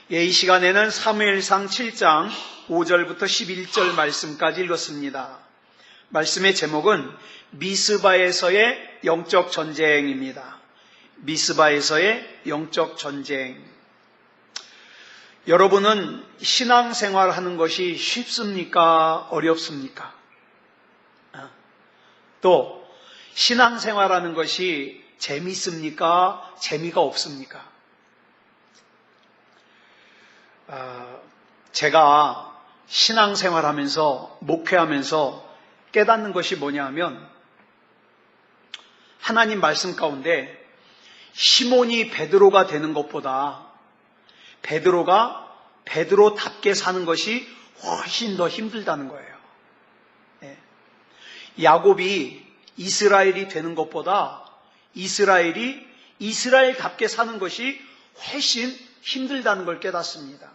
이 시간에는 사무엘상 7장 5절부터 11절 말씀까지 읽었습니다. 말씀의 제목은 미스바에서의 영적 전쟁입니다. 미스바에서의 영적 전쟁. 여러분은 신앙생활 하는 것이 쉽습니까? 어렵습니까? 또 신앙생활 하는 것이 재밌습니까? 재미가 없습니까? 제가 신앙생활 하면서 목회하면서 깨닫는 것이 뭐냐 하면 하나님 말씀 가운데 시몬이 베드로가 되는 것보다 베드로가 베드로답게 사는 것이 훨씬 더 힘들다는 거예요. 야곱이 이스라엘이 되는 것보다 이스라엘이 이스라엘답게 사는 것이 훨씬 힘들다는 걸 깨닫습니다.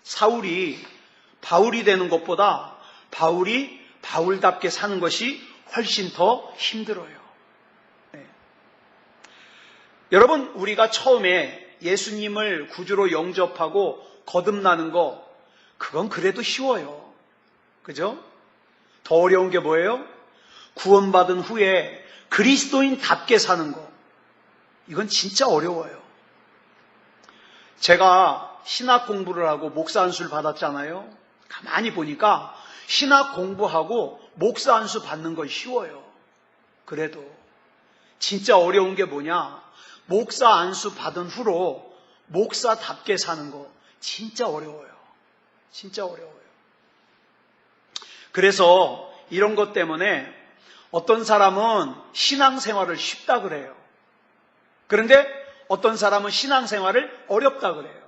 사울이 바울이 되는 것보다 바울이 바울답게 사는 것이 훨씬 더 힘들어요. 여러분, 우리가 처음에 예수님을 구주로 영접하고 거듭나는 거, 그건 그래도 쉬워요. 그죠? 더 어려운 게 뭐예요? 구원받은 후에 그리스도인답게 사는 거. 이건 진짜 어려워요. 제가 신학 공부를 하고 목사 안수를 받았잖아요. 가만히 보니까 신학 공부하고 목사 안수 받는 건 쉬워요. 그래도 진짜 어려운 게 뭐냐? 목사 안수 받은 후로 목사답게 사는 거 진짜 어려워요. 진짜 어려워요. 그래서 이런 것 때문에 어떤 사람은 신앙생활을 쉽다 그래요. 그런데 어떤 사람은 신앙생활을 어렵다 그래요.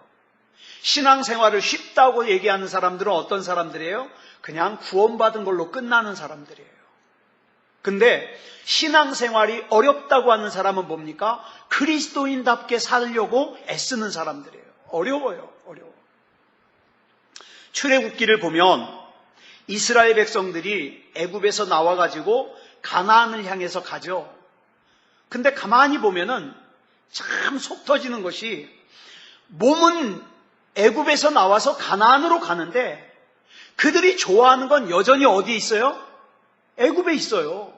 신앙생활을 쉽다고 얘기하는 사람들은 어떤 사람들이에요? 그냥 구원받은 걸로 끝나는 사람들이에요. 근데 신앙생활이 어렵다고 하는 사람은 뭡니까? 그리스도인답게 살려고 애쓰는 사람들이에요. 어려워요. 어려워. 출애굽기를 보면 이스라엘 백성들이 애굽에서 나와가지고 가나안을 향해서 가죠. 근데 가만히 보면은 참 속 터지는 것이 몸은 애굽에서 나와서 가나안으로 가는데 그들이 좋아하는 건 여전히 어디에 있어요? 애굽에 있어요.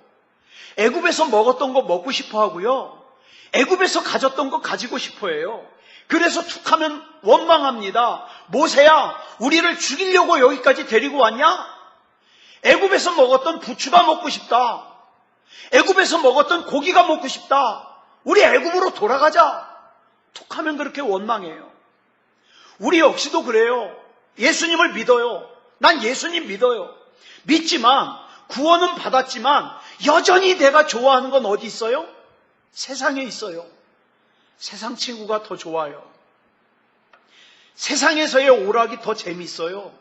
애굽에서 먹었던 거 먹고 싶어 하고요. 애굽에서 가졌던 거 가지고 싶어 해요. 그래서 툭하면 원망합니다. 모세야, 우리를 죽이려고 여기까지 데리고 왔냐? 애굽에서 먹었던 부추가 먹고 싶다. 애굽에서 먹었던 고기가 먹고 싶다. 우리 애굽으로 돌아가자. 툭하면 그렇게 원망해요. 우리 역시도 그래요. 예수님을 믿어요. 난 예수님 믿어요. 믿지만 구원은 받았지만 여전히 내가 좋아하는 건 어디 있어요? 세상에 있어요. 세상 친구가 더 좋아요. 세상에서의 오락이 더 재밌어요.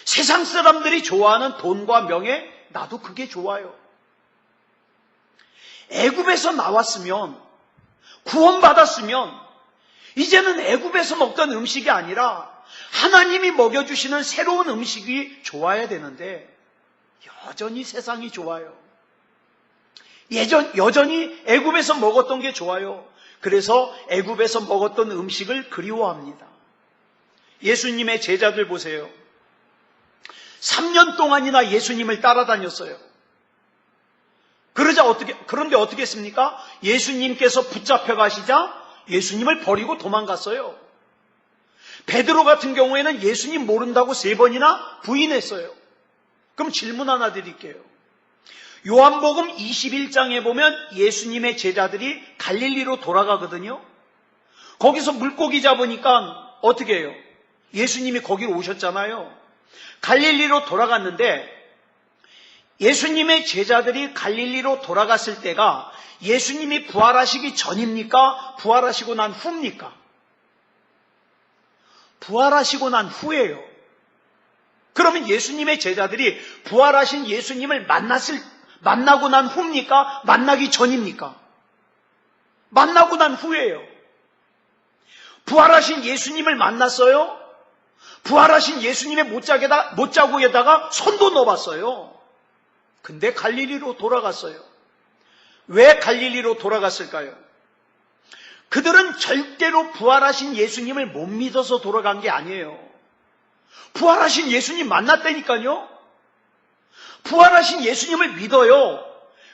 세상 사람들이 좋아하는 돈과 명예, 나도 그게 좋아요. 애굽에서 나왔으면, 구원받았으면 이제는 애굽에서 먹던 음식이 아니라 하나님이 먹여주시는 새로운 음식이 좋아야 되는데 여전히 세상이 좋아요. 여전히 애굽에서 먹었던 게 좋아요. 그래서 애굽에서 먹었던 음식을 그리워합니다. 예수님의 제자들 보세요. 3년 동안이나 예수님을 따라다녔어요. 그런데 어떻게 했습니까? 예수님께서 붙잡혀 가시자 예수님을 버리고 도망갔어요. 베드로 같은 경우에는 예수님 모른다고 3번이나 부인했어요. 그럼 질문 하나 드릴게요. 요한복음 21장에 보면 예수님의 제자들이 갈릴리로 돌아가거든요. 거기서 물고기 잡으니까 어떻게 해요? 예수님이 거기로 오셨잖아요. 갈릴리로 돌아갔는데 예수님의 제자들이 갈릴리로 돌아갔을 때가 예수님이 부활하시기 전입니까? 부활하시고 난 후입니까? 부활하시고 난 후예요. 그러면 예수님의 제자들이 부활하신 예수님을 만나고 난 후입니까? 만나기 전입니까? 만나고 난 후예요. 부활하신 예수님을 만났어요? 부활하신 예수님의 못자국에다가 손도 넣어봤어요. 근데 갈릴리로 돌아갔어요. 왜 갈릴리로 돌아갔을까요? 그들은 절대로 부활하신 예수님을 못 믿어서 돌아간 게 아니에요. 부활하신 예수님 만났다니까요. 부활하신 예수님을 믿어요.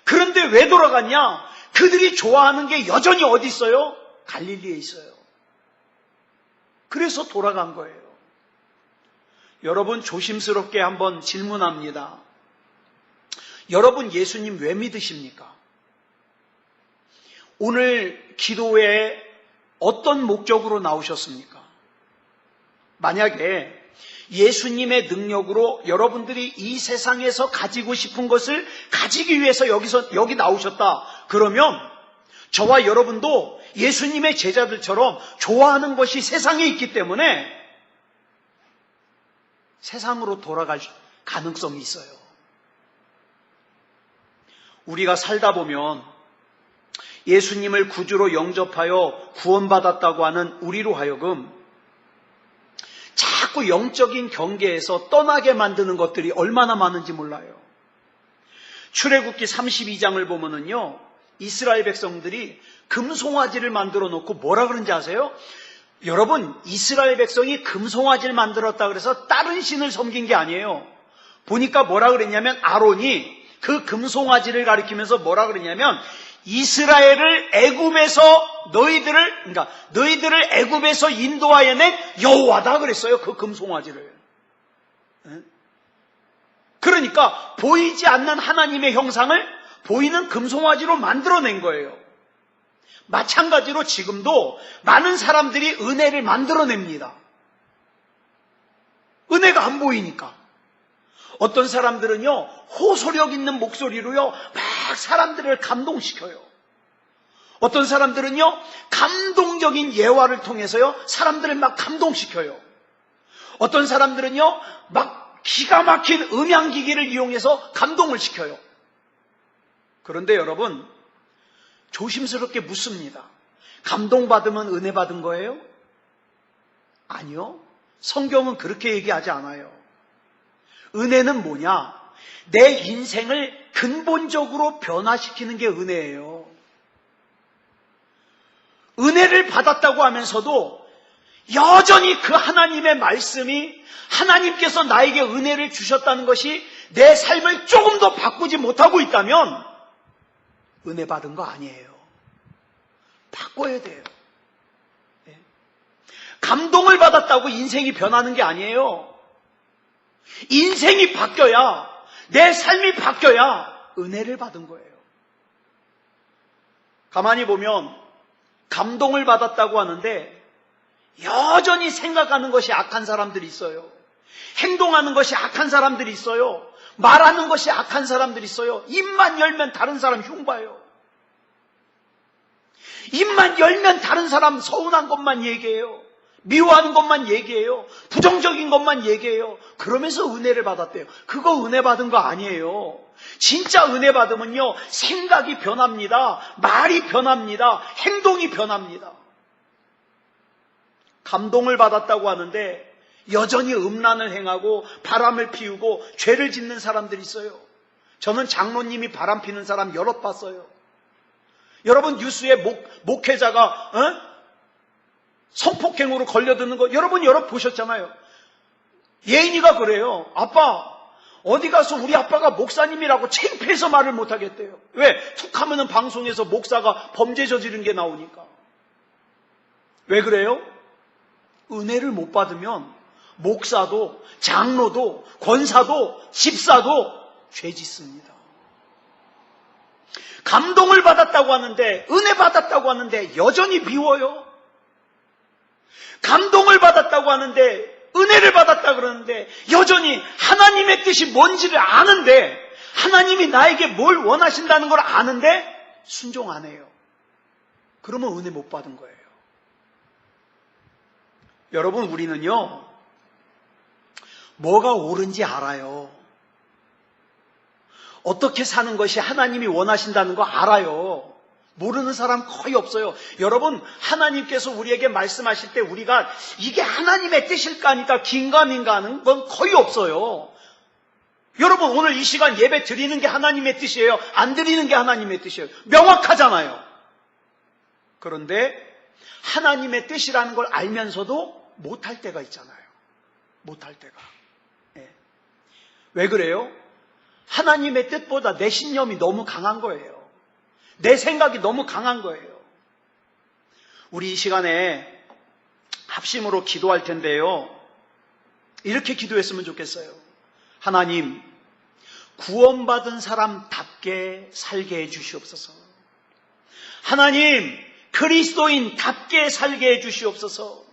그런데 왜 돌아갔냐? 그들이 좋아하는 게 여전히 어디 있어요? 갈릴리에 있어요. 그래서 돌아간 거예요. 여러분, 조심스럽게 한번 질문합니다. 여러분, 예수님 왜 믿으십니까? 오늘 기도에 어떤 목적으로 나오셨습니까? 만약에 예수님의 능력으로 여러분들이 이 세상에서 가지고 싶은 것을 가지기 위해서 여기 나오셨다. 그러면 저와 여러분도 예수님의 제자들처럼 좋아하는 것이 세상에 있기 때문에 세상으로 돌아갈 가능성이 있어요. 우리가 살다 보면 예수님을 구주로 영접하여 구원받았다고 하는 우리로 하여금 자꾸 영적인 경계에서 떠나게 만드는 것들이 얼마나 많은지 몰라요. 출애굽기 32장을 보면은요, 이스라엘 백성들이 금송아지를 만들어 놓고 뭐라 그런지 아세요? 여러분, 이스라엘 백성이 금송아지를 만들었다 그래서 다른 신을 섬긴 게 아니에요. 보니까 뭐라 그랬냐면 아론이 그 금송아지를 가리키면서 뭐라 그랬냐면 이스라엘을 애굽에서 너희들을 애굽에서 인도하여 낸 여호와다 그랬어요. 그 금송아지를. 그러니까 보이지 않는 하나님의 형상을 보이는 금송아지로 만들어낸 거예요. 마찬가지로 지금도 많은 사람들이 은혜를 만들어냅니다. 은혜가 안 보이니까. 어떤 사람들은요, 호소력 있는 목소리로요, 막 사람들을 감동시켜요. 어떤 사람들은요, 감동적인 예화를 통해서요, 사람들을 막 감동시켜요. 어떤 사람들은요, 막 기가 막힌 음향기기를 이용해서 감동을 시켜요. 그런데 여러분, 조심스럽게 묻습니다. 감동받으면 은혜 받은 거예요? 아니요. 성경은 그렇게 얘기하지 않아요. 은혜는 뭐냐? 내 인생을 근본적으로 변화시키는 게 은혜예요. 은혜를 받았다고 하면서도 여전히 그 하나님의 말씀이 하나님께서 나에게 은혜를 주셨다는 것이 내 삶을 조금 더 바꾸지 못하고 있다면 은혜 받은 거 아니에요. 바꿔야 돼요. 감동을 받았다고 인생이 변하는 게 아니에요. 인생이 바뀌어야, 내 삶이 바뀌어야 은혜를 받은 거예요. 가만히 보면 감동을 받았다고 하는데 여전히 생각하는 것이 악한 사람들이 있어요. 행동하는 것이 악한 사람들이 있어요. 말하는 것이 악한 사람들이 있어요. 입만 열면 다른 사람 흉봐요. 입만 열면 다른 사람 서운한 것만 얘기해요. 미워하는 것만 얘기해요. 부정적인 것만 얘기해요. 그러면서 은혜를 받았대요. 그거 은혜 받은 거 아니에요. 진짜 은혜 받으면요, 생각이 변합니다. 말이 변합니다. 행동이 변합니다. 감동을 받았다고 하는데 여전히 음란을 행하고 바람을 피우고 죄를 짓는 사람들이 있어요. 저는 장로님이 바람 피는 사람 여럿 봤어요. 여러분, 뉴스에 목회자가 성폭행으로 걸려드는 거 여러분 여러 보셨잖아요. 예인이가 그래요. 아빠, 어디 가서 우리 아빠가 목사님이라고 창피해서 말을 못하겠대요. 왜? 툭 하면은 방송에서 목사가 범죄 저지른 게 나오니까. 왜 그래요? 은혜를 못 받으면 목사도 장로도 권사도 집사도 죄 짓습니다. 감동을 받았다고 하는데, 은혜 받았다고 하는데 여전히 미워요. 감동을 받았다고 하는데, 은혜를 받았다 그러는데 여전히 하나님의 뜻이 뭔지를 아는데, 하나님이 나에게 뭘 원하신다는 걸 아는데 순종 안 해요. 그러면 은혜 못 받은 거예요. 여러분, 우리는요, 뭐가 옳은지 알아요. 어떻게 사는 것이 하나님이 원하신다는 거 알아요. 모르는 사람 거의 없어요. 여러분, 하나님께서 우리에게 말씀하실 때 우리가 이게 하나님의 뜻일까 하니까 긴가민가 하는 건 거의 없어요. 여러분, 오늘 이 시간 예배 드리는 게 하나님의 뜻이에요? 안 드리는 게 하나님의 뜻이에요? 명확하잖아요. 그런데 하나님의 뜻이라는 걸 알면서도 못할 때가 있잖아요. 못할 때가. 왜 그래요? 하나님의 뜻보다 내 신념이 너무 강한 거예요. 내 생각이 너무 강한 거예요. 우리 이 시간에 합심으로 기도할 텐데요. 이렇게 기도했으면 좋겠어요. 하나님, 구원받은 사람답게 살게 해주시옵소서. 하나님, 그리스도인답게 살게 해주시옵소서.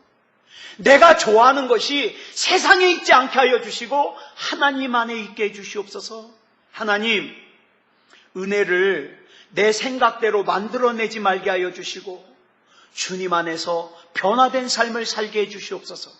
내가 좋아하는 것이 세상에 있지 않게 하여 주시고 하나님 안에 있게 해주시옵소서. 하나님, 은혜를 내 생각대로 만들어내지 말게 하여 주시고 주님 안에서 변화된 삶을 살게 해주시옵소서.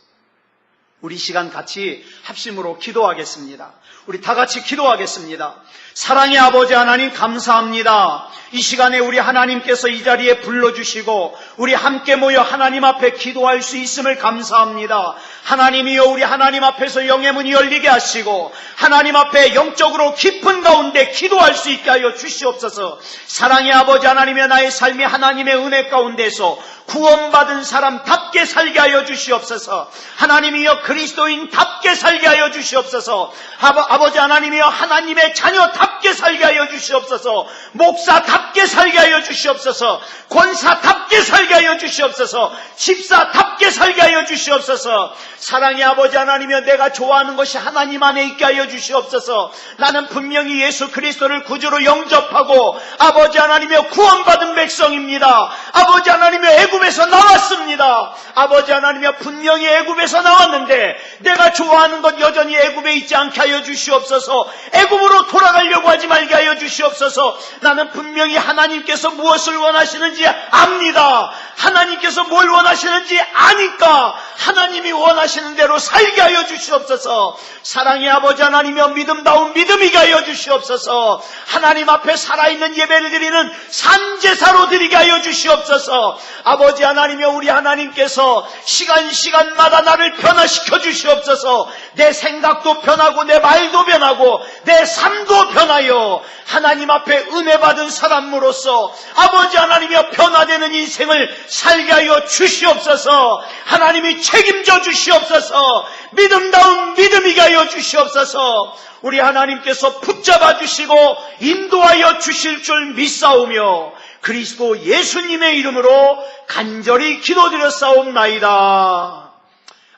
우리 시간 같이 합심으로 기도하겠습니다. 우리 다 같이 기도하겠습니다. 사랑의 아버지 하나님 감사합니다. 이 시간에 우리 하나님께서 이 자리에 불러주시고 우리 함께 모여 하나님 앞에 기도할 수 있음을 감사합니다. 하나님이여, 우리 하나님 앞에서 영의 문이 열리게 하시고 하나님 앞에 영적으로 깊은 가운데 기도할 수 있게 하여 주시옵소서. 사랑의 아버지 하나님의 나의 삶이 하나님의 은혜 가운데서 구원받은 사람답게 살게 하여 주시옵소서. 하나님이여, 그리스도인답게 살게 하여 주시옵소서. 아버지 하나님이여, 하나님의 자녀답게 살게 하여 주시옵소서. 목사답게 살게 하여 주시옵소서. 권사답게 살게 하여 주시옵소서. 집사답게 살게 하여 주시옵소서. 사랑의 아버지 하나님이여, 내가 좋아하는 것이 하나님 안에 있게 하여 주시옵소서. 나는 분명히 예수 그리스도를 구주로 영접하고 아버지 하나님이여 구원받은 백성입니다. 아버지 하나님이여, 애굽에서 나왔습니다. 아버지 하나님이여, 분명히 애굽에서 나왔는데 내가 좋아하는 것 여전히 애굽에 있지 않게 하여 주시옵소서. 애굽으로 돌아가려고 하지 말게 하여 주시옵소서. 나는 분명히 하나님께서 무엇을 원하시는지 압니다. 하나님께서 뭘 원하시는지 아니까 하나님이 원하시는 대로 살게 하여 주시옵소서. 사랑의 아버지 하나님이여, 믿음다운 믿음이게 하여 주시옵소서. 하나님 앞에 살아있는 예배를 드리는 산제사로 드리게 하여 주시옵소서. 아버지 하나님이여, 우리 하나님께서 시간마다 나를 변화시켜 주시옵소서. 내 생각도 변하고 내 말도 변하고 내 삶도 변하여 하나님 앞에 은혜 받은 사람으로서 아버지 하나님이여 변화되는 인생을 살게 하여 주시옵소서. 하나님이 책임져 주시옵소서. 믿음다운 믿음이게 하여 주시옵소서. 우리 하나님께서 붙잡아 주시고 인도하여 주실 줄 믿사오며 그리스도 예수님의 이름으로 간절히 기도드렸사옵나이다.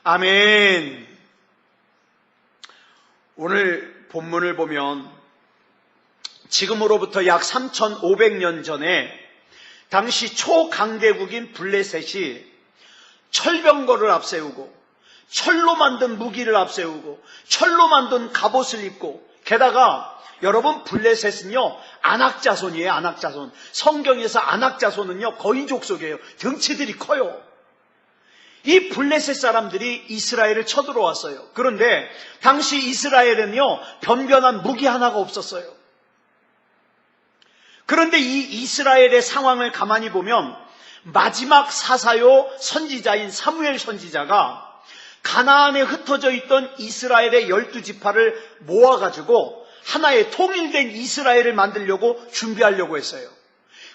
아멘. 오늘 본문을 보면 지금으로부터 약 3,500년 전에 당시 초강대국인 블레셋이 철병거를 앞세우고 철로 만든 무기를 앞세우고 철로 만든 갑옷을 입고, 게다가 여러분, 블레셋은요 안악자손이에요. 안악자손. 성경에서 안악자손은요 거인족 속이에요. 덩치들이 커요. 이 블레셋 사람들이 이스라엘을 쳐들어왔어요. 그런데 당시 이스라엘은요 변변한 무기 하나가 없었어요. 그런데 이 이스라엘의 상황을 가만히 보면 마지막 사사요 선지자인 사무엘 선지자가 가나안에 흩어져 있던 이스라엘의 12지파를 모아가지고 하나의 통일된 이스라엘을 만들려고 준비하려고 했어요.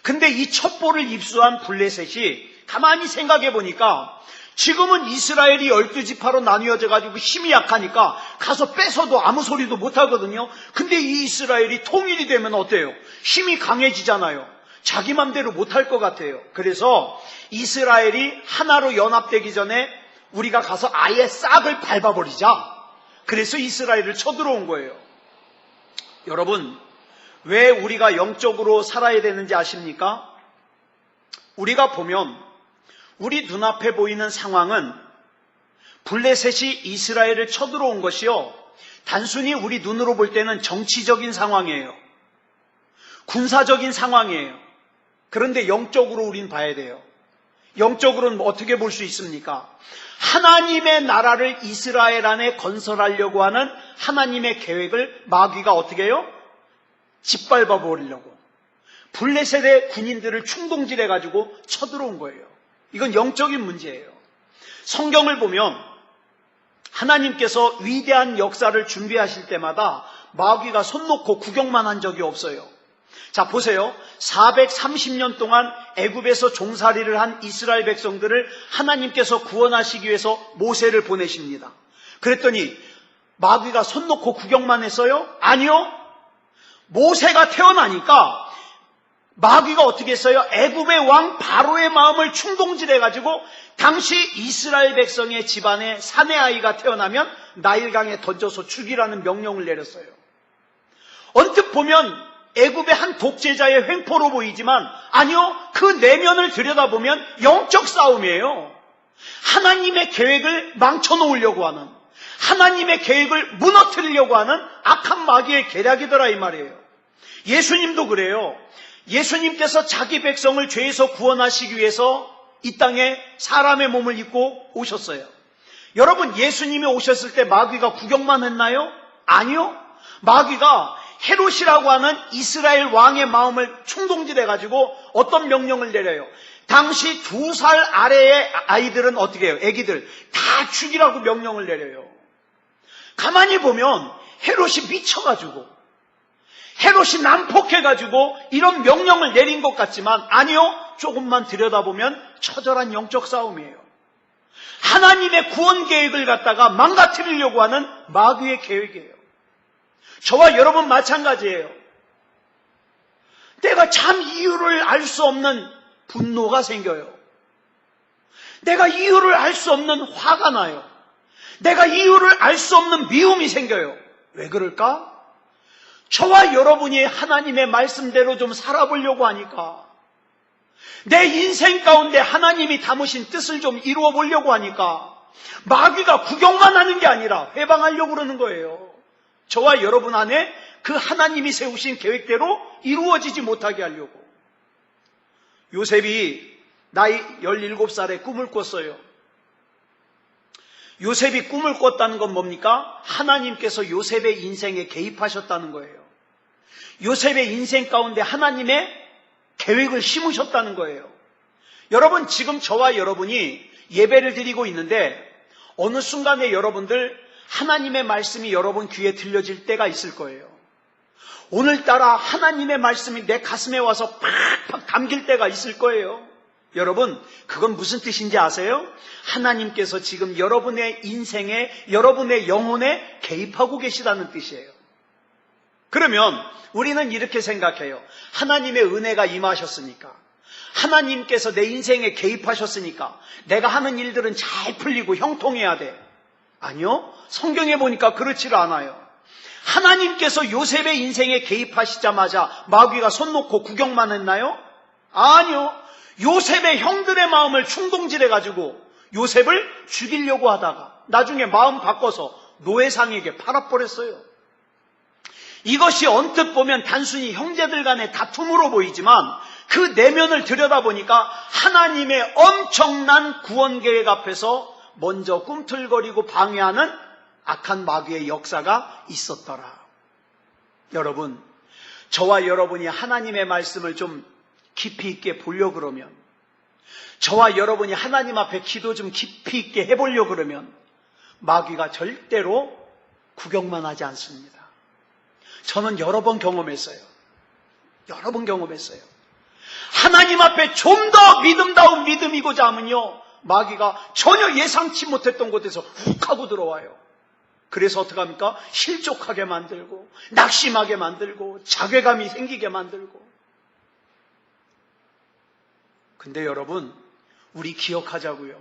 근데 이 첩보를 입수한 블레셋이 가만히 생각해 보니까 지금은 이스라엘이 12지파로 나뉘어져 가지고 힘이 약하니까 가서 뺏어도 아무 소리도 못 하거든요. 근데 이 이스라엘이 통일이 되면 어때요? 힘이 강해지잖아요. 자기 맘대로 못 할 것 같아요. 그래서 이스라엘이 하나로 연합되기 전에 우리가 가서 아예 싹을 밟아버리자. 그래서 이스라엘을 쳐들어온 거예요. 여러분, 왜 우리가 영적으로 살아야 되는지 아십니까? 우리가 보면 우리 눈앞에 보이는 상황은 블레셋이 이스라엘을 쳐들어온 것이요, 단순히 우리 눈으로 볼 때는 정치적인 상황이에요. 군사적인 상황이에요. 그런데 영적으로 우린 봐야 돼요. 영적으로는 어떻게 볼 수 있습니까? 하나님의 나라를 이스라엘 안에 건설하려고 하는 하나님의 계획을 마귀가 어떻게 해요? 짓밟아 버리려고 블레셋의 군인들을 충동질해가지고 쳐들어온 거예요. 이건 영적인 문제예요. 성경을 보면 하나님께서 위대한 역사를 준비하실 때마다 마귀가 손 놓고 구경만 한 적이 없어요. 자, 보세요. 430년 동안 애굽에서 종살이를 한 이스라엘 백성들을 하나님께서 구원하시기 위해서 모세를 보내십니다. 그랬더니 마귀가 손 놓고 구경만 했어요? 아니요. 모세가 태어나니까 마귀가 어떻게 했어요? 애굽의 왕 바로의 마음을 충동질해가지고 당시 이스라엘 백성의 집안에 사내 아이가 태어나면 나일강에 던져서 죽이라는 명령을 내렸어요. 언뜻 보면 애굽의 한 독재자의 횡포로 보이지만 아니요, 그 내면을 들여다보면 영적 싸움이에요. 하나님의 계획을 망쳐놓으려고 하는, 하나님의 계획을 무너뜨리려고 하는 악한 마귀의 계략이더라 이 말이에요. 예수님도 그래요. 예수님께서 자기 백성을 죄에서 구원하시기 위해서 이 땅에 사람의 몸을 입고 오셨어요. 여러분, 예수님이 오셨을 때 마귀가 구경만 했나요? 아니요. 마귀가 헤롯이라고 하는 이스라엘 왕의 마음을 충동질해가지고 어떤 명령을 내려요? 당시 2살 아래의 아이들은 어떻게 해요? 애기들 다 죽이라고 명령을 내려요. 가만히 보면 헤롯이 미쳐가지고, 헤롯이 난폭해가지고 이런 명령을 내린 것 같지만 아니요, 조금만 들여다보면 처절한 영적 싸움이에요. 하나님의 구원 계획을 갖다가 망가뜨리려고 하는 마귀의 계획이에요. 저와 여러분 마찬가지예요. 내가 참 이유를 알 수 없는 분노가 생겨요. 내가 이유를 알 수 없는 화가 나요. 내가 이유를 알 수 없는 미움이 생겨요. 왜 그럴까? 저와 여러분이 하나님의 말씀대로 좀 살아보려고 하니까, 내 인생 가운데 하나님이 담으신 뜻을 좀 이루어 보려고 하니까 마귀가 구경만 하는 게 아니라 회방하려고 그러는 거예요. 저와 여러분 안에 그 하나님이 세우신 계획대로 이루어지지 못하게 하려고. 요셉이 나이 17살에 꿈을 꿨어요. 요셉이 꿈을 꿨다는 건 뭡니까? 하나님께서 요셉의 인생에 개입하셨다는 거예요. 요셉의 인생 가운데 하나님의 계획을 심으셨다는 거예요. 여러분, 지금 저와 여러분이 예배를 드리고 있는데 어느 순간에 여러분들 하나님의 말씀이 여러분 귀에 들려질 때가 있을 거예요. 오늘따라 하나님의 말씀이 내 가슴에 와서 팍팍 담길 때가 있을 거예요. 여러분, 그건 무슨 뜻인지 아세요? 하나님께서 지금 여러분의 인생에, 여러분의 영혼에 개입하고 계시다는 뜻이에요. 그러면 우리는 이렇게 생각해요. 하나님의 은혜가 임하셨으니까, 하나님께서 내 인생에 개입하셨으니까 내가 하는 일들은 잘 풀리고 형통해야 돼. 아니요, 성경에 보니까 그렇지가 않아요. 하나님께서 요셉의 인생에 개입하시자마자 마귀가 손 놓고 구경만 했나요? 아니요. 요셉의 형들의 마음을 충동질해가지고 요셉을 죽이려고 하다가 나중에 마음 바꿔서 노예상에게 팔아버렸어요. 이것이 언뜻 보면 단순히 형제들 간의 다툼으로 보이지만 그 내면을 들여다보니까 하나님의 엄청난 구원 계획 앞에서 먼저 꿈틀거리고 방해하는 악한 마귀의 역사가 있었더라. 여러분, 저와 여러분이 하나님의 말씀을 좀 깊이 있게 보려고 그러면, 저와 여러분이 하나님 앞에 기도 좀 깊이 있게 해보려고 그러면 마귀가 절대로 구경만 하지 않습니다. 저는 여러 번 경험했어요. 여러 번 경험했어요. 하나님 앞에 좀 더 믿음다운 믿음이고자 하면요, 마귀가 전혀 예상치 못했던 곳에서 훅 하고 들어와요. 그래서 어떻게 합니까? 실족하게 만들고, 낙심하게 만들고, 자괴감이 생기게 만들고. 근데 여러분, 우리 기억하자고요.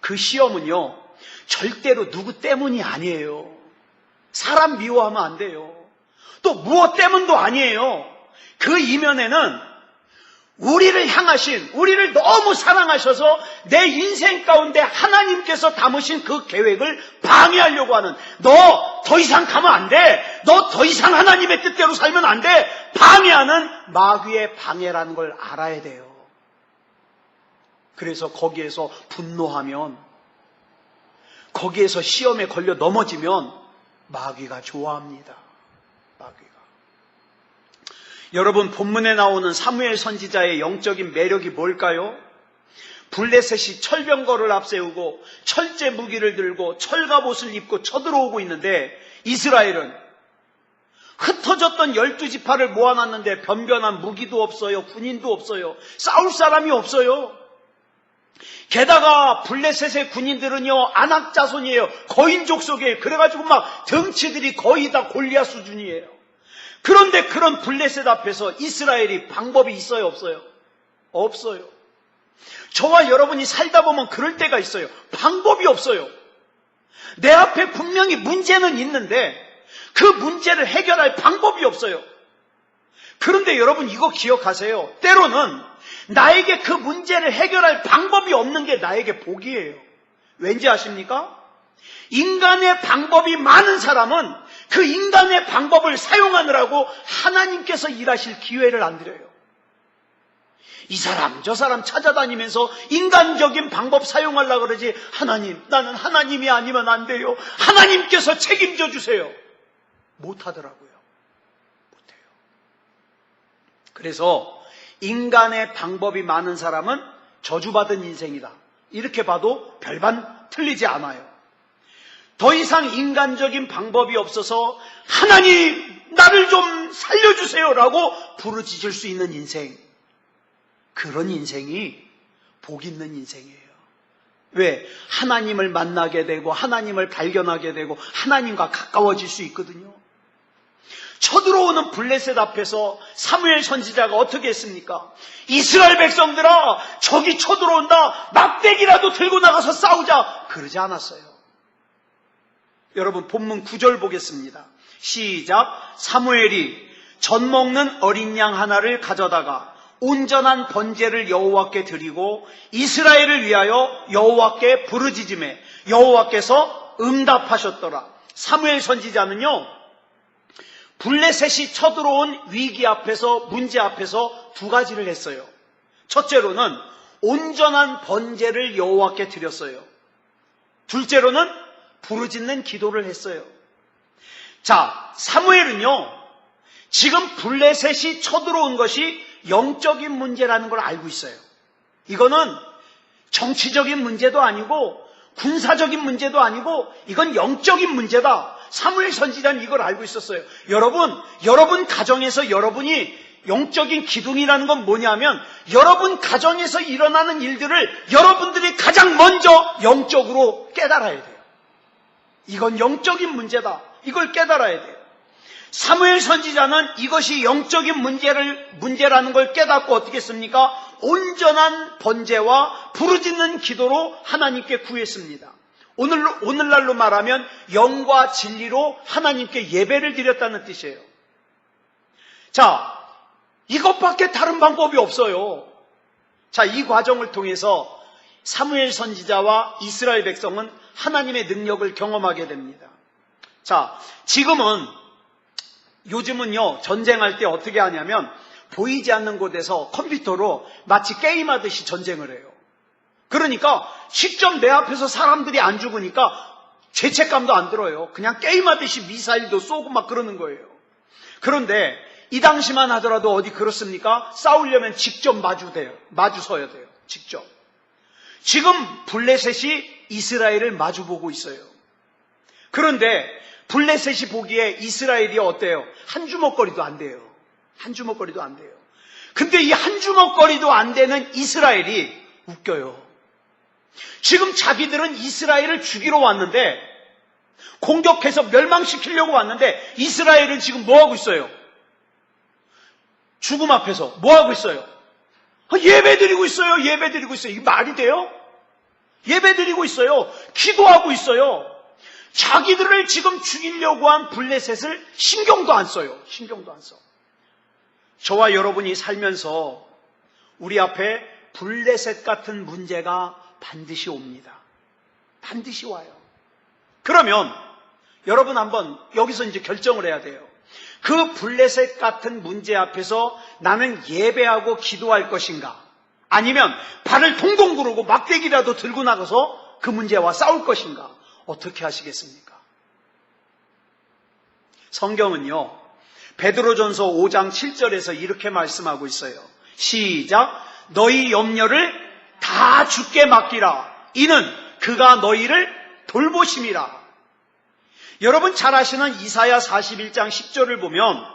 그 시험은요, 절대로 누구 때문이 아니에요. 사람 미워하면 안 돼요. 또 무엇 때문도 아니에요. 그 이면에는 우리를 향하신, 우리를 너무 사랑하셔서 내 인생 가운데 하나님께서 담으신 그 계획을 방해하려고 하는, 너 더 이상 가면 안 돼, 너 더 이상 하나님의 뜻대로 살면 안 돼, 방해하는 마귀의 방해라는 걸 알아야 돼요. 그래서 거기에서 분노하면, 거기에서 시험에 걸려 넘어지면 마귀가 좋아합니다. 마귀가. 여러분, 본문에 나오는 사무엘 선지자의 영적인 매력이 뭘까요? 블레셋이 철병거를 앞세우고 철제 무기를 들고 철갑옷을 입고 쳐들어오고 있는데 이스라엘은 흩어졌던 12지파를 모아놨는데 변변한 무기도 없어요. 군인도 없어요. 싸울 사람이 없어요. 게다가 블레셋의 군인들은요, 아낙 자손이에요. 거인족속이에요. 그래가지고 막 덩치들이 거의 다 골리앗 수준이에요. 그런데 그런 블레셋 앞에서 이스라엘이 방법이 있어요, 없어요? 없어요. 저와 여러분이 살다 보면 그럴 때가 있어요. 방법이 없어요. 내 앞에 분명히 문제는 있는데 그 문제를 해결할 방법이 없어요. 그런데 여러분 이거 기억하세요. 때로는 나에게 그 문제를 해결할 방법이 없는 게 나에게 복이에요. 왠지 아십니까? 인간의 방법이 많은 사람은 그 인간의 방법을 사용하느라고 하나님께서 일하실 기회를 안 드려요. 이 사람 저 사람 찾아다니면서 인간적인 방법 사용하려고 그러지, 하나님, 나는 하나님이 아니면 안 돼요. 하나님께서 책임져 주세요. 못하더라고요. 못해요. 그래서 인간의 방법이 많은 사람은 저주받은 인생이다. 이렇게 봐도 별반 틀리지 않아요. 더 이상 인간적인 방법이 없어서 하나님 나를 좀 살려주세요라고 부르짖을 수 있는 인생, 그런 인생이 복 있는 인생이에요. 왜? 하나님을 만나게 되고 하나님을 발견하게 되고 하나님과 가까워질 수 있거든요. 쳐들어오는 블레셋 앞에서 사무엘 선지자가 어떻게 했습니까? 이스라엘 백성들아, 적이 쳐들어온다, 막대기라도 들고 나가서 싸우자, 그러지 않았어요. 여러분 본문 9절 보겠습니다. 시작. 사무엘이 젖 먹는 어린 양 하나를 가져다가 온전한 번제를 여호와께 드리고 이스라엘을 위하여 여호와께 부르짖음에 여호와께서 응답하셨더라. 사무엘 선지자는요, 블레셋이 쳐들어온 위기 앞에서, 문제 앞에서 두 가지를 했어요. 첫째로는 온전한 번제를 여호와께 드렸어요. 둘째로는 부르짖는 기도를 했어요. 자, 사무엘은요, 지금 블레셋이 쳐들어온 것이 영적인 문제라는 걸 알고 있어요. 이거는 정치적인 문제도 아니고 군사적인 문제도 아니고 이건 영적인 문제다. 사무엘 선지자는 이걸 알고 있었어요. 여러분 가정에서 여러분이 영적인 기둥이라는 건 뭐냐면, 여러분 가정에서 일어나는 일들을 여러분들이 가장 먼저 영적으로 깨달아야 돼요. 이건 영적인 문제다. 이걸 깨달아야 돼요. 사무엘 선지자는 이것이 영적인 문제라는 걸 깨닫고 어떻게 했습니까? 온전한 번제와 부르짖는 기도로 하나님께 구했습니다. 오늘날로 말하면 영과 진리로 하나님께 예배를 드렸다는 뜻이에요. 자, 이것밖에 다른 방법이 없어요. 자, 이 과정을 통해서 사무엘 선지자와 이스라엘 백성은 하나님의 능력을 경험하게 됩니다. 자, 요즘은요, 전쟁할 때 어떻게 하냐면 보이지 않는 곳에서 컴퓨터로 마치 게임하듯이 전쟁을 해요. 그러니까 직접 내 앞에서 사람들이 안 죽으니까 죄책감도 안 들어요. 그냥 게임하듯이 미사일도 쏘고 막 그러는 거예요. 그런데 이 당시만 하더라도 어디 그렇습니까? 싸우려면 직접 마주서야 돼요. 직접. 지금 블레셋이 이스라엘을 마주보고 있어요. 그런데 블레셋이 보기에 이스라엘이 어때요? 한 주먹거리도 안 돼요. 한 주먹거리도 안 돼요. 근데 이 한 주먹거리도 안 되는 이스라엘이 웃겨요. 지금 자기들은 이스라엘을 죽이러 왔는데, 공격해서 멸망시키려고 왔는데, 이스라엘은 지금 뭐하고 있어요? 죽음 앞에서 뭐하고 있어요? 예배드리고 있어요. 예배드리고 있어요. 이게 말이 돼요? 예배드리고 있어요. 기도하고 있어요. 자기들을 지금 죽이려고 한 블레셋을 신경도 안 써요. 신경도 안 써. 저와 여러분이 살면서 우리 앞에 블레셋 같은 문제가 반드시 옵니다. 반드시 와요. 그러면 여러분 한번 여기서 이제 결정을 해야 돼요. 그 블레셋 같은 문제 앞에서 나는 예배하고 기도할 것인가? 아니면 발을 동동 구르고 막대기라도 들고 나가서 그 문제와 싸울 것인가? 어떻게 하시겠습니까? 성경은요, 베드로전서 5장 7절에서 이렇게 말씀하고 있어요. 시작. 너희 염려를 다 주께 맡기라. 이는 그가 너희를 돌보심이라. 여러분 잘 아시는 이사야 41장 10절을 보면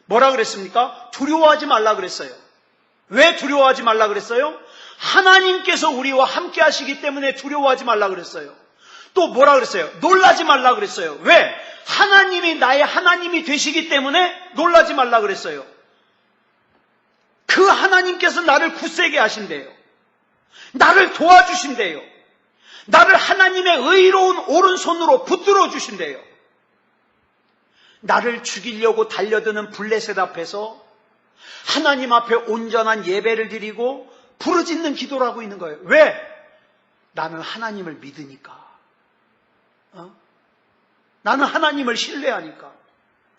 뭐라 그랬습니까? 두려워하지 말라 그랬어요. 왜 두려워하지 말라 그랬어요? 하나님께서 우리와 함께 하시기 때문에 두려워하지 말라 그랬어요. 또 뭐라 그랬어요? 놀라지 말라 그랬어요. 왜? 하나님이 나의 하나님이 되시기 때문에 놀라지 말라 그랬어요. 그 하나님께서 나를 굳세게 하신대요. 나를 도와주신대요. 나를 하나님의 의로운 오른손으로 붙들어 주신대요. 나를 죽이려고 달려드는 블레셋 앞에서 하나님 앞에 온전한 예배를 드리고 부르짖는 기도를 하고 있는 거예요. 왜? 나는 하나님을 믿으니까. 나는 하나님을 신뢰하니까.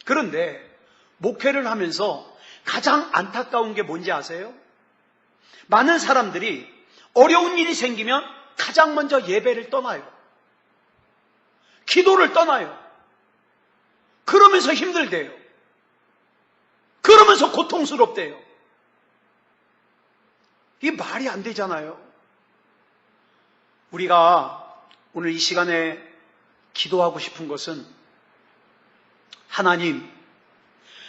그런데 목회를 하면서 가장 안타까운 게 뭔지 아세요? 많은 사람들이 어려운 일이 생기면 가장 먼저 예배를 떠나요. 기도를 떠나요. 그러면서 힘들대요. 그러면서 고통스럽대요. 이게 말이 안 되잖아요. 우리가 오늘 이 시간에 기도하고 싶은 것은 하나님,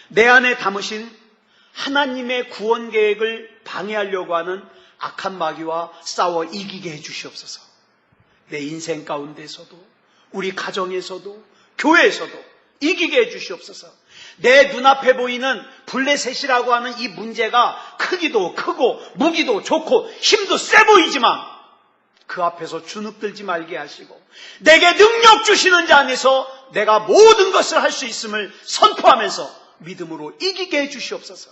내 안에 담으신 하나님의 구원 계획을 방해하려고 하는 악한 마귀와 싸워 이기게 해주시옵소서. 내 인생 가운데서도, 우리 가정에서도, 교회에서도 이기게 해주시옵소서. 내 눈앞에 보이는 블레셋이라고 하는 이 문제가 크기도 크고 무기도 좋고 힘도 세 보이지만 그 앞에서 주눅들지 말게 하시고 내게 능력 주시는 자 안에서 내가 모든 것을 할 수 있음을 선포하면서 믿음으로 이기게 해주시옵소서.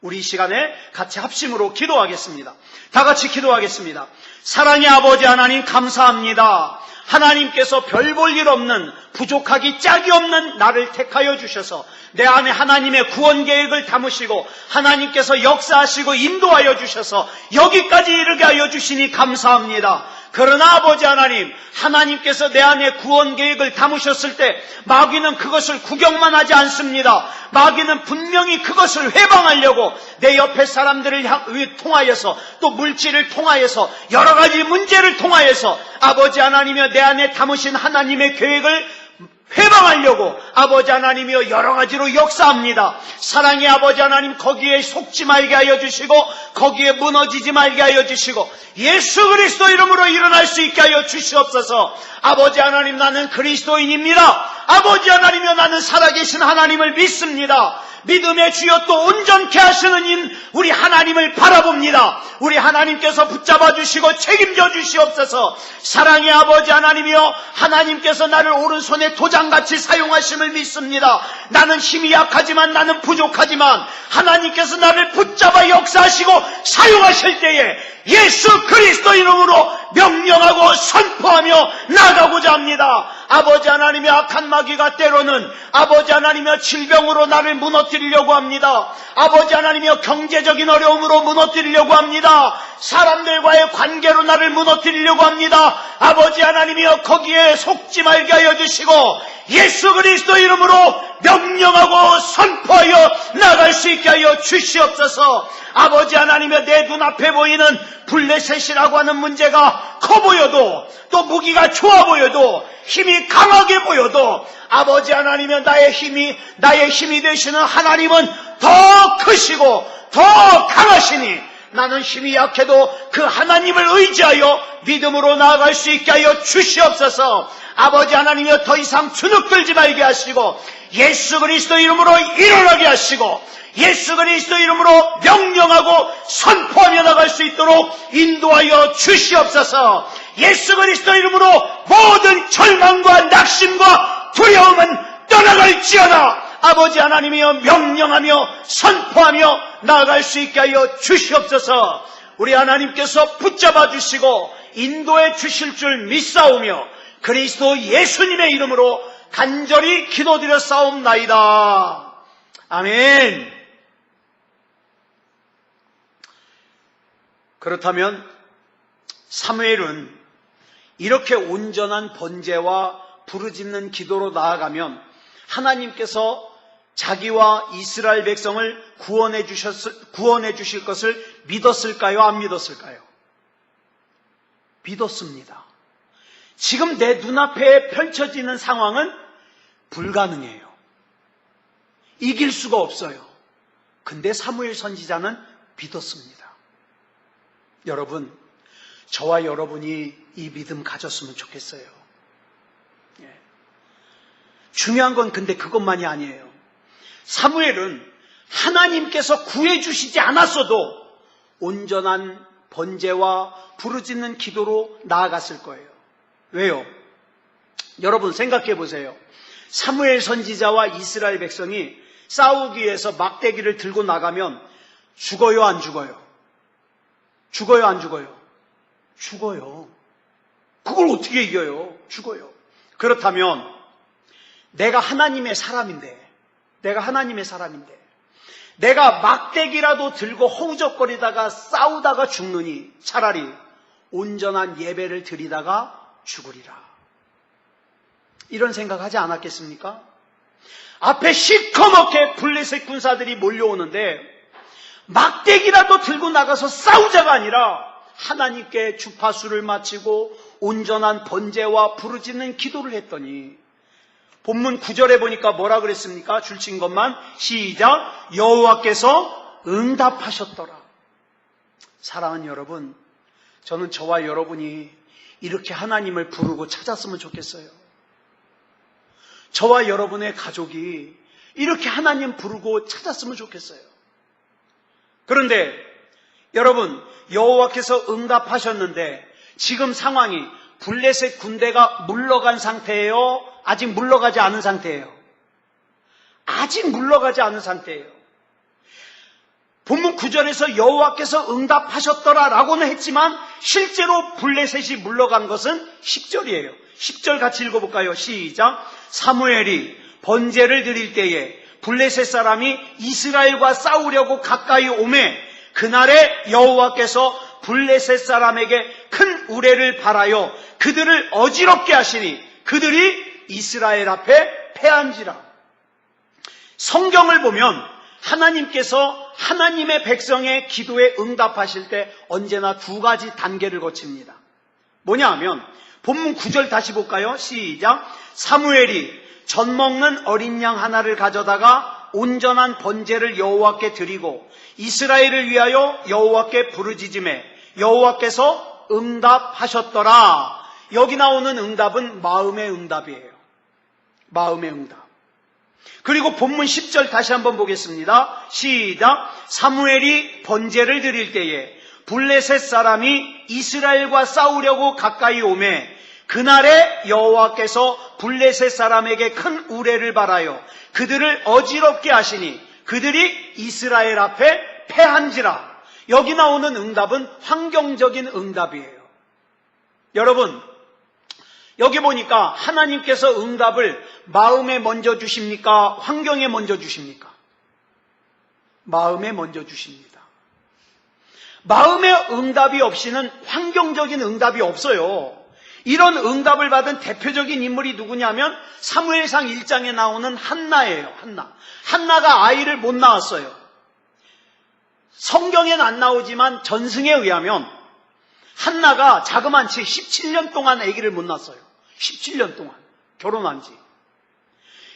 우리 이 시간에 같이 합심으로 기도하겠습니다. 다 같이 기도하겠습니다. 사랑의 아버지 하나님 감사합니다. 하나님께서 별 볼 일 없는 부족하기 짝이 없는 나를 택하여 주셔서 내 안에 하나님의 구원 계획을 담으시고 하나님께서 역사하시고 인도하여 주셔서 여기까지 이르게 하여 주시니 감사합니다. 그러나 아버지 하나님, 하나님께서 내 안에 구원 계획을 담으셨을 때 마귀는 그것을 구경만 하지 않습니다. 마귀는 분명히 그것을 회방하려고 내 옆에 사람들을 통하여서 또 물질을 통하여서 여러 가지 문제를 통하여서 아버지 하나님이여 내 안에 담으신 하나님의 계획을 회방하려고 아버지 하나님이여 여러 가지로 역사합니다. 사랑의 아버지 하나님, 거기에 속지 말게 하여 주시고 거기에 무너지지 말게 하여 주시고 예수 그리스도 이름으로 일어날 수 있게 하여 주시옵소서. 아버지 하나님, 나는 그리스도인입니다. 아버지 하나님이여 나는 살아계신 하나님을 믿습니다. 믿음의 주여 또 온전케 하시는 우리 하나님을 바라봅니다. 우리 하나님께서 붙잡아 주시고 책임져 주시옵소서. 사랑의 아버지 하나님이여, 하나님께서 나를 오른손에 도장같이 사용하심을 믿습니다. 나는 힘이 약하지만, 나는 부족하지만 하나님께서 나를 붙잡아 역사하시고 사용하실 때에 예수 그리스도 이름으로 명령하고 선포하며 나가고자 합니다. 아버지 하나님의 악한 마귀가 때로는 아버지 하나님의 질병으로 나를 무너뜨리려고 합니다. 아버지 하나님의 경제적인 어려움으로 무너뜨리려고 합니다. 사람들과의 관계로 나를 무너뜨리려고 합니다. 아버지 하나님이여 거기에 속지 말게 하여 주시고 예수 그리스도 이름으로 명령하고 선포하여 나갈 수 있게 하여 주시옵소서. 아버지 하나님이여 내 눈앞에 보이는 블레셋이라고 하는 문제가 커 보여도 또 무기가 좋아 보여도 힘이 강하게 보여도 아버지 하나님이여 나의 힘이 되시는 하나님은 더 크시고 더 강하시니 나는 힘이 약해도 그 하나님을 의지하여 믿음으로 나아갈 수 있게 하여 주시옵소서. 아버지 하나님이여 더 이상 주눅들지 말게 하시고 예수 그리스도 이름으로 일어나게 하시고 예수 그리스도 이름으로 명령하고 선포하며 나갈 수 있도록 인도하여 주시옵소서. 예수 그리스도 이름으로 모든 절망과 낙심과 두려움은 떠나갈지어다. 아버지 하나님이여 명령하며 선포하며 나아갈 수 있게 하여 주시옵소서. 우리 하나님께서 붙잡아 주시고 인도해 주실 줄 믿사오며 그리스도 예수님의 이름으로 간절히 기도드려 싸움나이다. 아멘. 그렇다면 사무엘은 이렇게 온전한 번제와 부르짖는 기도로 나아가면 하나님께서 자기와 이스라엘 백성을 구원해 주실 것을 믿었을까요? 안 믿었을까요? 믿었습니다. 지금 내 눈앞에 펼쳐지는 상황은 불가능해요. 이길 수가 없어요. 근데 사무엘 선지자는 믿었습니다. 여러분, 저와 여러분이 이 믿음 가졌으면 좋겠어요. 예. 중요한 건 근데 그것만이 아니에요. 사무엘은 하나님께서 구해주시지 않았어도 온전한 번제와 부르짖는 기도로 나아갔을 거예요. 왜요? 여러분 생각해 보세요. 사무엘 선지자와 이스라엘 백성이 싸우기 위해서 막대기를 들고 나가면 죽어요, 안 죽어요? 죽어요, 안 죽어요? 죽어요. 그걸 어떻게 이겨요? 죽어요. 그렇다면 내가 하나님의 사람인데 내가 막대기라도 들고 허우적거리다가 싸우다가 죽느니 차라리 온전한 예배를 드리다가 죽으리라. 이런 생각하지 않았겠습니까? 앞에 시커멓게 블레셋 군사들이 몰려오는데 막대기라도 들고 나가서 싸우자가 아니라 하나님께 주파수를 마치고 온전한 번제와 부르짖는 기도를 했더니 본문 9절에 보니까 뭐라 그랬습니까? 줄친 것만 시작. 여호와께서 응답하셨더라. 사랑하는 여러분, 저는 저와 여러분이 이렇게 하나님을 부르고 찾았으면 좋겠어요. 저와 여러분의 가족이 이렇게 하나님 부르고 찾았으면 좋겠어요. 그런데 여러분, 여호와께서 응답하셨는데 지금 상황이 블레셋 군대가 물러간 상태예요? 아직 물러가지 않은 상태예요? 아직 물러가지 않은 상태예요. 본문 9절에서 여호와께서 응답하셨더라 라고는 했지만 실제로 블레셋이 물러간 것은 10절이에요. 10절 같이 읽어볼까요? 시작. 사무엘이 번제를 드릴 때에 블레셋 사람이 이스라엘과 싸우려고 가까이 오매 그날에 여호와께서 블레셋 사람에게 큰 우레를 발하여 그들을 어지럽게 하시니 그들이 이스라엘 앞에 패한지라. 성경을 보면 하나님께서 하나님의 백성의 기도에 응답하실 때 언제나 두 가지 단계를 거칩니다. 뭐냐 하면 본문 9절 다시 볼까요? 시작. 사무엘이 젖 먹는 어린 양 하나를 가져다가 온전한 번제를 여호와께 드리고 이스라엘을 위하여 여호와께 부르짖음에 여호와께서 응답하셨더라. 여기 나오는 응답은 마음의 응답이에요. 마음의 응답. 그리고 본문 10절 다시 한번 보겠습니다. 시작. 사무엘이 번제를 드릴 때에 블레셋 사람이 이스라엘과 싸우려고 가까이 오매 그날에 여호와께서 블레셋 사람에게 큰 우레를 발하여 그들을 어지럽게 하시니 그들이 이스라엘 앞에 패한지라. 여기 나오는 응답은 환경적인 응답이에요. 여러분, 여기 보니까 하나님께서 응답을 마음에 먼저 주십니까? 환경에 먼저 주십니까? 마음에 먼저 주십니다. 마음의 응답이 없이는 환경적인 응답이 없어요. 이런 응답을 받은 대표적인 인물이 누구냐면 사무엘상 1장에 나오는 한나예요. 한나가 아이를 못 낳았어요. 성경에는 안 나오지만 전승에 의하면 한나가 자그만 채 17년 동안 아기를 못 낳았어요. 17년 동안 결혼한 지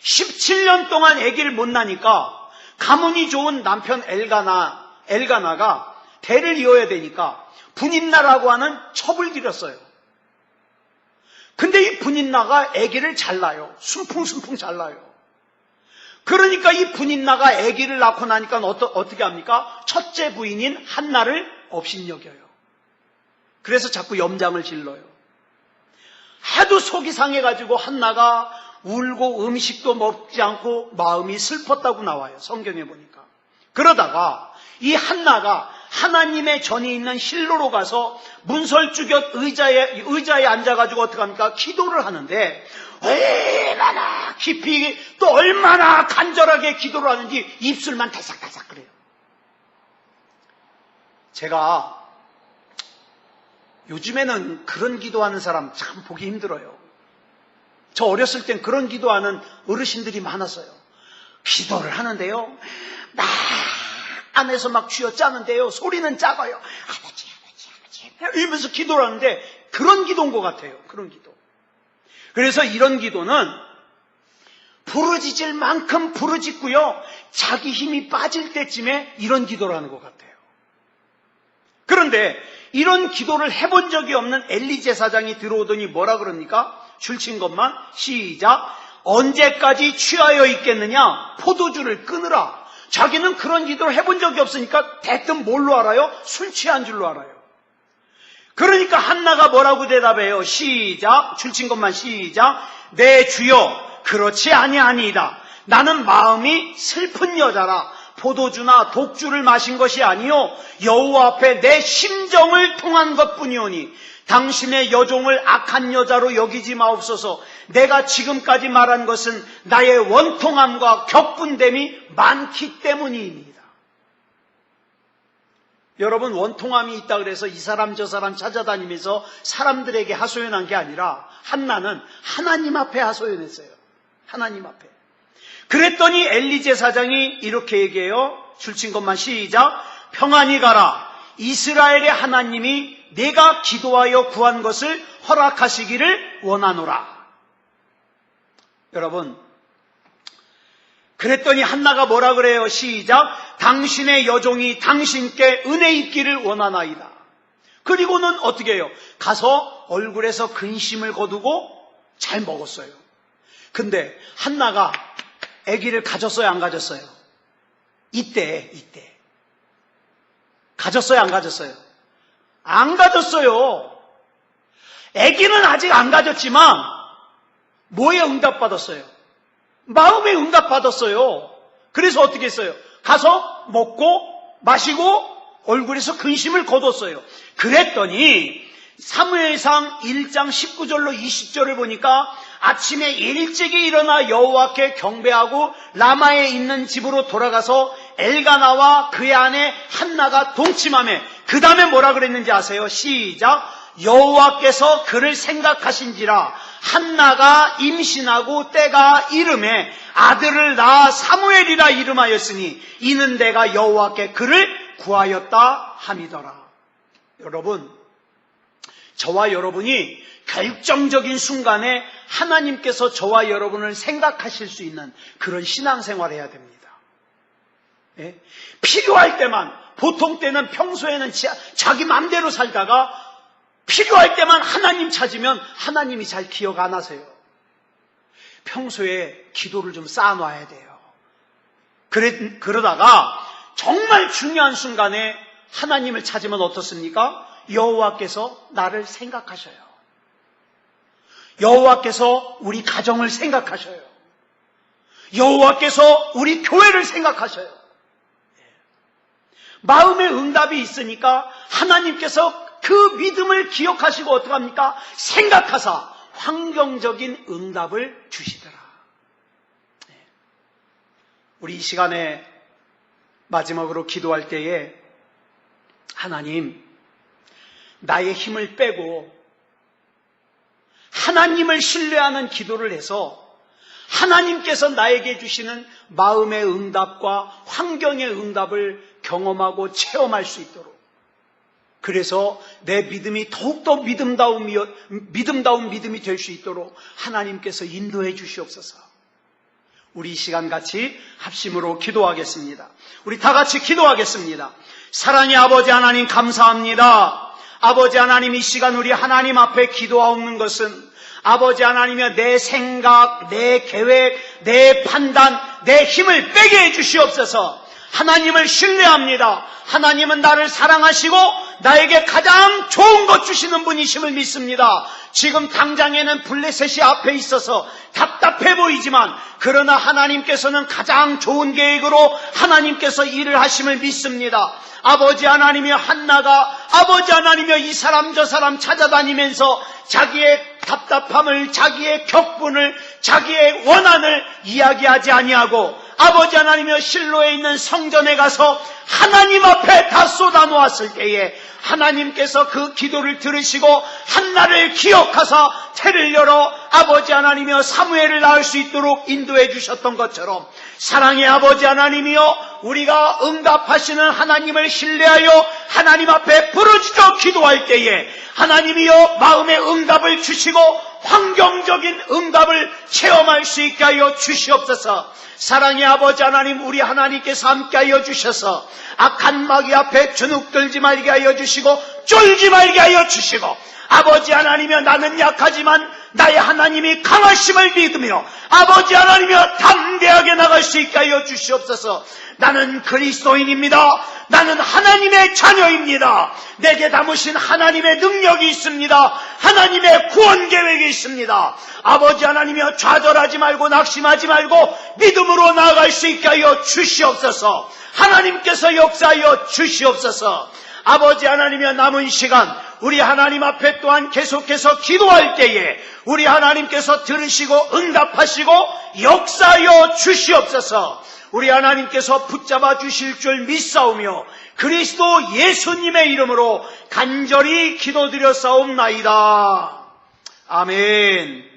17년 동안 아기를 못 낳으니까 가문이 좋은 남편 엘가나가 대를 이어야 되니까 분인나라고 하는 첩을 들였어요. 근데 이 분인나가 아기를 잘 낳아요. 순풍순풍 잘 낳아요. 그러니까 이 분인나가 아기를 낳고 나니까 어떻게 합니까? 첫째 부인인 한나를 업신여겨요. 그래서 자꾸 염장을 질러요. 하도 속이 상해가지고 한나가 울고 음식도 먹지 않고 마음이 슬펐다고 나와요. 성경에 보니까. 그러다가 이 한나가 하나님의 전이 있는 실로로 가서 문설주곁 의자에 앉아가지고 어떻게 합니까? 기도를 하는데 얼마나 깊이 또 얼마나 간절하게 기도를 하는지 입술만 다삭다삭 그래요. 제가 요즘에는 그런 기도하는 사람 참 보기 힘들어요. 저 어렸을 땐 그런 기도하는 어르신들이 많았어요. 기도를 하는데요. 막 안에서 막 쥐어짜는데요. 소리는 작아요. 아버지 이러면서 기도를 하는데 그런 기도인 것 같아요. 그런 기도. 그래서 이런 기도는 부르짖을 만큼 부르짖고요. 자기 힘이 빠질 때쯤에 이런 기도를 하는 것 같아요. 그런데 이런 기도를 해본 적이 없는 엘리 제사장이 들어오더니 뭐라 그럽니까? 줄친 것만 시작. 언제까지 취하여 있겠느냐? 포도주를 끊으라. 자기는 그런 기도를 해본 적이 없으니까 대뜸 뭘로 알아요? 술 취한 줄로 알아요. 그러니까 한나가 뭐라고 대답해요? 시작. 줄친 것만 시작. 내 주여 그렇지 아니하니이다. 나는 마음이 슬픈 여자라. 포도주나 독주를 마신 것이 아니요 여호와 앞에 내 심정을 통한 것뿐이오니 당신의 여종을 악한 여자로 여기지 마옵소서. 내가 지금까지 말한 것은 나의 원통함과 격분됨이 많기 때문이입니다. 여러분, 원통함이 있다 그래서 이 사람 저 사람 찾아다니면서 사람들에게 하소연한 게 아니라 한나는 하나님 앞에 하소연했어요. 하나님 앞에. 그랬더니 엘리 제사장이 이렇게 얘기해요. 줄친 것만 시작. 평안히 가라. 이스라엘의 하나님이 내가 기도하여 구한 것을 허락하시기를 원하노라. 여러분, 그랬더니 한나가 뭐라 그래요? 시작. 당신의 여종이 당신께 은혜 있기를 원하나이다. 그리고는 어떻게 해요? 가서 얼굴에서 근심을 거두고 잘 먹었어요. 근데 한나가 아기를 가졌어요, 안 가졌어요? 이때 가졌어요, 안 가졌어요? 안 가졌어요. 아기는 아직 안 가졌지만 뭐에 응답받았어요? 마음에 응답받았어요. 그래서 어떻게 했어요? 가서 먹고 마시고 얼굴에서 근심을 거뒀어요. 그랬더니 사무엘상 1장 19절로 20절을 보니까 아침에 일찍이 일어나 여호와께 경배하고 라마에 있는 집으로 돌아가서 엘가나와 그의 아내 한나가 동침하며 그 다음에 뭐라 그랬는지 아세요? 시작. 여호와께서 그를 생각하신지라 한나가 임신하고 때가 이름에 아들을 낳아 사무엘이라 이름하였으니 이는 내가 여호와께 그를 구하였다 함이더라. 여러분, 저와 여러분이 결정적인 순간에 하나님께서 저와 여러분을 생각하실 수 있는 그런 신앙생활을 해야 됩니다. 예? 필요할 때만, 보통 때는 평소에는 자기 마음대로 살다가 필요할 때만 하나님 찾으면 하나님이 잘 기억 안 하세요. 평소에 기도를 좀 쌓아놔야 돼요. 그러다가 정말 중요한 순간에 하나님을 찾으면 어떻습니까? 여호와께서 나를 생각하셔요. 여호와께서 우리 가정을 생각하셔요. 여호와께서 우리 교회를 생각하셔요. 마음의 응답이 있으니까 하나님께서 그 믿음을 기억하시고 어떡합니까? 생각하사 환경적인 응답을 주시더라. 우리 이 시간에 마지막으로 기도할 때에 하나님, 나의 힘을 빼고 하나님을 신뢰하는 기도를 해서 하나님께서 나에게 주시는 마음의 응답과 환경의 응답을 경험하고 체험할 수 있도록, 그래서 내 믿음이 더욱더 믿음다운 믿음이 될 수 있도록 하나님께서 인도해 주시옵소서. 우리 이 시간 같이 합심으로 기도하겠습니다. 우리 다 같이 기도하겠습니다. 사랑의 아버지 하나님, 감사합니다. 아버지 하나님, 이 시간 우리 하나님 앞에 기도하옵는 것은 아버지 하나님이여, 내 생각, 내 계획, 내 판단, 내 힘을 빼게 해주시옵소서. 하나님을 신뢰합니다. 하나님은 나를 사랑하시고 나에게 가장 좋은 것 주시는 분이심을 믿습니다. 지금 당장에는 블레셋이 앞에 있어서 답답해 보이지만 그러나 하나님께서는 가장 좋은 계획으로 하나님께서 일을 하심을 믿습니다. 아버지 하나님이여, 한나가 아버지 하나님이여 이 사람 저 사람 찾아다니면서 자기의 답답함을, 자기의 격분을, 자기의 원한을 이야기하지 아니하고 아버지 하나님이여 실로에 있는 성전에 가서 하나님 앞에 다 쏟아놓았을 때에 하나님께서 그 기도를 들으시고 한나를 기억하사 태를 열어 아버지 하나님이여 사무엘을 낳을 수 있도록 인도해 주셨던 것처럼 사랑의 아버지 하나님이여 우리가 응답하시는 하나님을 신뢰하여 하나님 앞에 부르짖어 기도할 때에 하나님이여 마음의 응답을 주시고 환경적인 응답을 체험할 수 있게 하여 주시옵소서. 사랑의 아버지 하나님, 우리 하나님께서 함께하여 주셔서 악한 마귀 앞에 주눅들지 말게 하여 주시고 쫄지 말게 하여 주시고 아버지 하나님이여 나는 약하지만 나의 하나님이 강하심을 믿으며 아버지 하나님이여 담대하게 나갈 수 있게 하여 주시옵소서. 나는 그리스도인입니다. 나는 하나님의 자녀입니다. 내게 담으신 하나님의 능력이 있습니다. 하나님의 구원 계획이 있습니다. 아버지 하나님이여 좌절하지 말고 낙심하지 말고 믿음으로 나아갈 수 있게 하여 주시옵소서. 하나님께서 역사하여 주시옵소서. 아버지 하나님이여 남은 시간 우리 하나님 앞에 또한 계속해서 기도할 때에 우리 하나님께서 들으시고 응답하시고 역사하여 주시옵소서. 우리 하나님께서 붙잡아 주실 줄 믿사오며 그리스도 예수님의 이름으로 간절히 기도드렸사옵나이다. 아멘.